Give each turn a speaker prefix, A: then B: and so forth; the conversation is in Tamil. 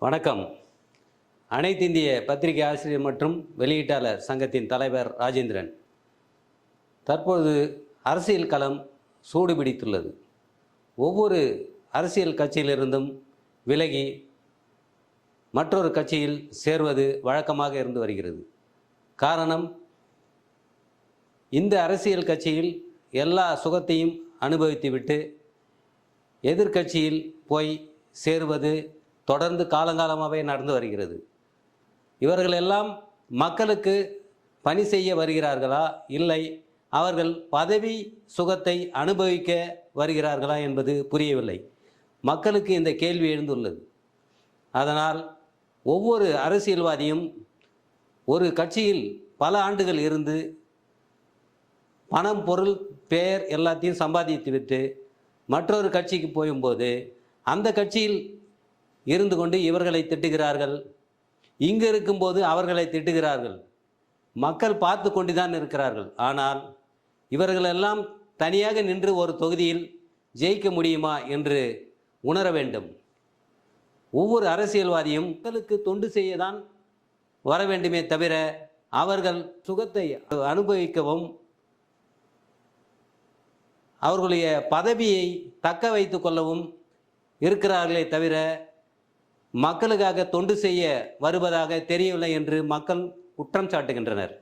A: வணக்கம். அனைத்து இந்திய பத்திரிகை ஆசிரியர் மற்றும் வெளியீட்டாளர் சங்கத்தின் தலைவர் ராஜேந்திரன். தற்போது அரசியல் களம் சூடுபிடித்துள்ளது. ஒவ்வொரு அரசியல் கட்சியிலிருந்தும் விலகி மற்றொரு கட்சியில் சேர்வது வழக்கமாக இருந்து வருகிறது. காரணம், இந்த அரசியல் கட்சியில் எல்லா சுகத்தையும் அனுபவித்துவிட்டு எதிர்க்கட்சியில் போய் சேருவது தொடர்ந்து காலங்காலமாகவே நடந்து வருகிறது. இவர்களெல்லாம் மக்களுக்கு பணி செய்ய வருகிறார்களா, இல்லை அவர்கள் பதவி சுகத்தை அனுபவிக்க வருகிறார்களா என்பது புரியவில்லை. மக்களுக்கு இந்த கேள்வி எழுந்துள்ளது. அதனால் ஒவ்வொரு அரசியல்வாதியும் ஒரு கட்சியில் பல ஆண்டுகள் இருந்து பணம், பொருள், பெயர் எல்லாத்தையும் சம்பாதித்துவிட்டு மற்றொரு கட்சிக்கு போகும்போது அந்த கட்சியில் இருந்து கொண்டு இவர்களை திட்டுகிறார்கள், இங்கு இருக்கும்போது அவர்களை திட்டுகிறார்கள். மக்கள் பார்த்து கொண்டு தான் இருக்கிறார்கள். ஆனால் இவர்களெல்லாம் தனியாக நின்று ஒரு தொகுதியில் ஜெயிக்க முடியுமா என்று உணர வேண்டும். ஒவ்வொரு அரசியல்வாதியும் மக்களுக்கு தொண்டு செய்ய தான் வர வேண்டுமே தவிர அவர்கள் சுகத்தை அனுபவிக்கவும் அவர்களுடைய பதவியை தக்க வைத்து கொள்ளவும் இருக்கிறார்களே தவிர மக்களுக்காக தொண்டு செய்ய வருவதாக தெரியவில்லை என்று மக்கள் குற்றம் சாட்டுகின்றனர்.